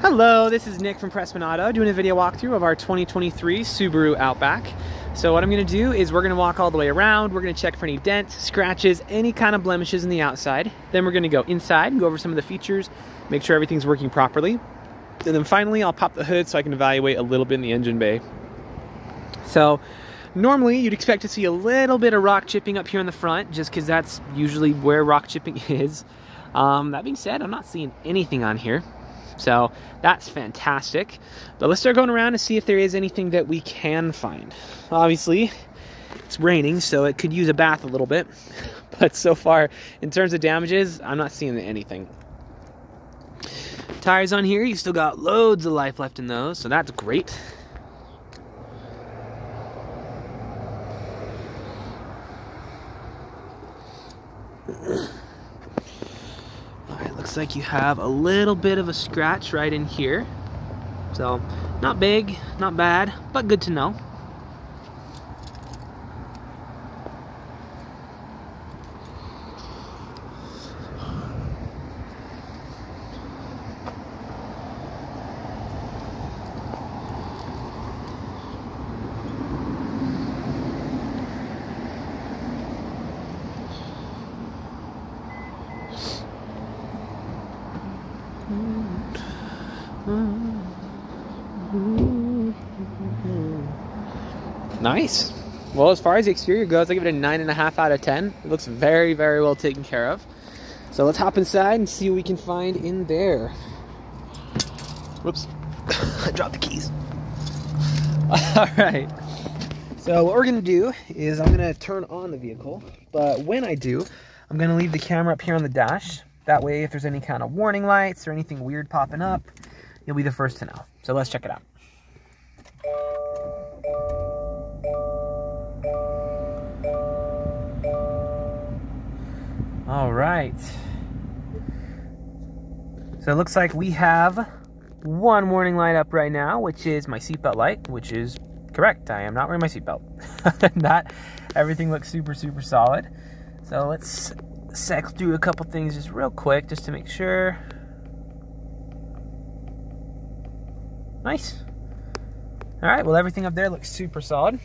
Hello, this is Nick from Prestman Auto doing a video walkthrough of our 2023 Subaru Outback. So what I'm going to do is we're going to walk all the way around. We're going to check for any dents, scratches, any kind of blemishes in the outside. Then we're going to go inside, go over some of the features, make sure everything's working properly. And then finally, I'll pop the hood so I can evaluate a little bit in the engine bay. So normally you'd expect to see a little bit of rock chipping up here in the front, just because that's usually where rock chipping is. That being said, I'm not seeing anything on here. So that's fantastic. But let's start going around and see if there is anything that we can find. Obviously, it's raining, so it could use a bath a little bit. But so far, in terms of damages, I'm not seeing anything. Tires on here, you still got loads of life left in those, so that's great. Looks like you have a little bit of a scratch right in here. So, not big, not bad, but good to know. Nice. Well, as far as the exterior goes, I give it a 9.5 out of 10. It looks very, very well taken care of. So let's hop inside and see what we can find in there. Whoops. I dropped the keys. All right. So what we're going to do is I'm going to turn on the vehicle. But when I do, I'm going to leave the camera up here on the dash. That way, if there's any kind of warning lights or anything weird popping up, you'll be the first to know. So let's check it out. All right. So it looks like we have one warning light up right now, which is my seatbelt light, which is correct. I am not wearing my seatbelt. Other than that, everything looks super, super solid. So let's cycle through a couple things just real quick, just to make sure. Nice. All right, well, everything up there looks super solid.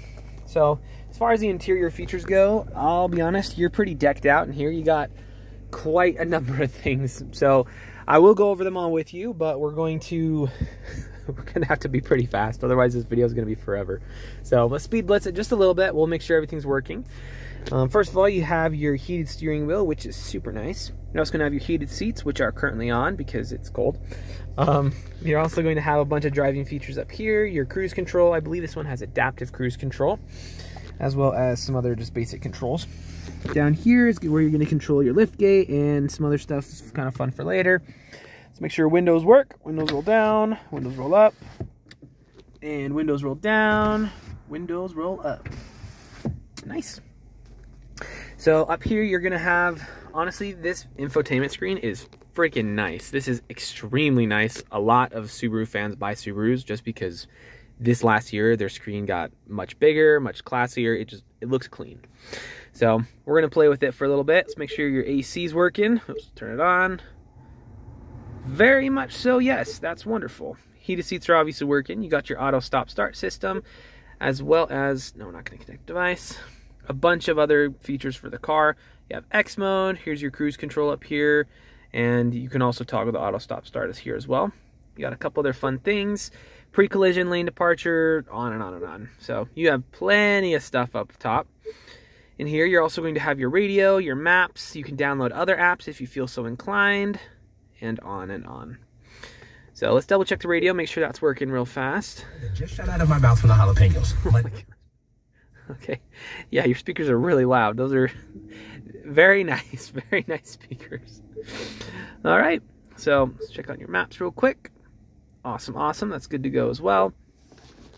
So as far as the interior features go, I'll be honest, you're pretty decked out in here. You got quite a number of things. So I will go over them all with you, but we're going to have to be pretty fast. Otherwise, this video is going to be forever. So let's speed blitz it just a little bit. We'll make sure everything's working. First of all, you have your heated steering wheel, which is super nice. You're also going to have your heated seats, which are currently on because it's cold. You're also going to have a bunch of driving features up here. Your cruise control, I believe this one has adaptive cruise control, as well as some other just basic controls. Down here is where you're going to control your lift gate and some other stuff. It's kind of fun for later. Let's make sure windows work. Windows roll down, windows roll up, and windows roll down, windows roll up. Nice. So up here you're going to have, honestly, this infotainment screen is freaking nice. This is extremely nice. A lot of Subaru fans buy Subarus just because this last year their screen got much bigger, much classier. It looks clean. So we're going to play with it for a little bit. Let's make sure your AC is working. Oops, turn it on. Very much so, yes. That's wonderful. Heated seats are obviously working. You got your auto stop start system, as well as, no, we're not going to connect device. A bunch of other features for the car. You have X mode. Here's your cruise control up here. And you can also toggle the auto stop start is here as well. You got a couple other fun things. Pre-collision, lane departure, on and on and on. So you have plenty of stuff up top. In here, you're also going to have your radio, your maps. You can download other apps if you feel so inclined, and on and on. So let's double check the radio, make sure that's working real fast. It just shot out of my mouth from the jalapenos. Oh my God. Okay. Yeah, your speakers are really loud. Those are very nice speakers. All right. So let's check out your maps real quick. Awesome, awesome. That's good to go as well.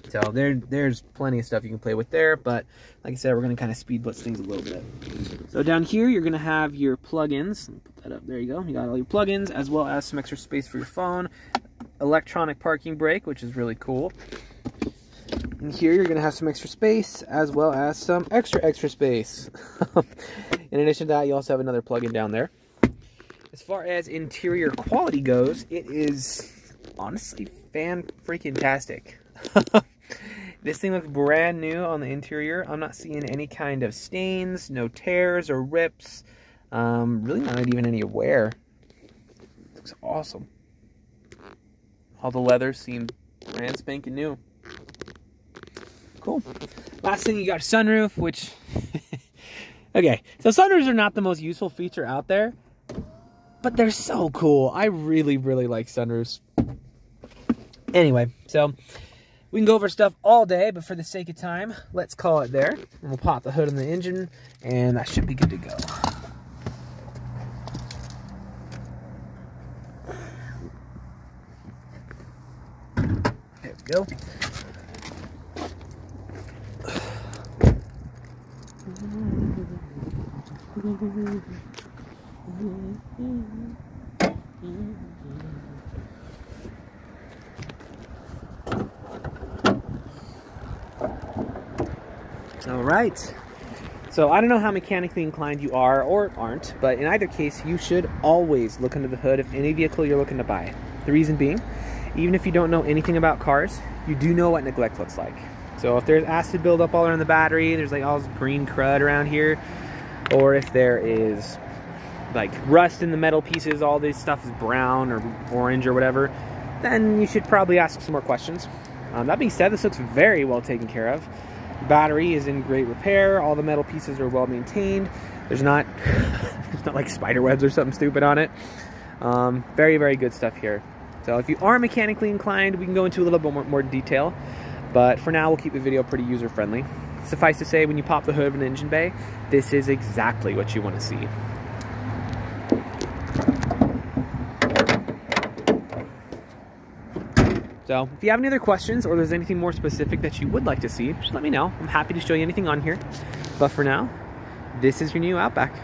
So there's plenty of stuff you can play with there, but like I said, we're going to kind of speed blitz things a little bit. So down here, you're going to have your plugins. Put that up. There you go. You got all your plugins, as well as some extra space for your phone. Electronic parking brake, which is really cool. In here, you're going to have some extra space, as well as some extra space. In addition to that, you also have another plug-in down there. As far as interior quality goes, it is honestly fan-freaking-tastic. This thing looks brand new on the interior. I'm not seeing any kind of stains, no tears or rips. Really not even any wear. It looks awesome. All the leather seemed brand spanking new. Cool. Last thing, you got a sunroof, which... Okay, so sunroofs are not the most useful feature out there, but they're so cool. I really, really like sunroofs. Anyway, so we can go over stuff all day, but for the sake of time, let's call it there. And we'll pop the hood on the engine, and that should be good to go. There we go. All right. So I don't know how mechanically inclined you are or aren't, but in either case, you should always look under the hood of any vehicle you're looking to buy. The reason being, even if you don't know anything about cars, you do know what neglect looks like. So if there's acid buildup all around the battery, there's like all this green crud around here, or if there is like rust in the metal pieces, all this stuff is brown or orange or whatever, then you should probably ask some more questions. That being said, this looks very well taken care of. The battery is in great repair. All the metal pieces are well maintained. There's not like spider webs or something stupid on it. Very, very good stuff here. So if you are mechanically inclined, we can go into a little bit more detail. But for now, we'll keep the video pretty user-friendly. Suffice to say, when you pop the hood of an engine bay, this is exactly what you want to see. So if you have any other questions or there's anything more specific that you would like to see, just let me know. I'm happy to show you anything on here. But for now, this is your new Outback.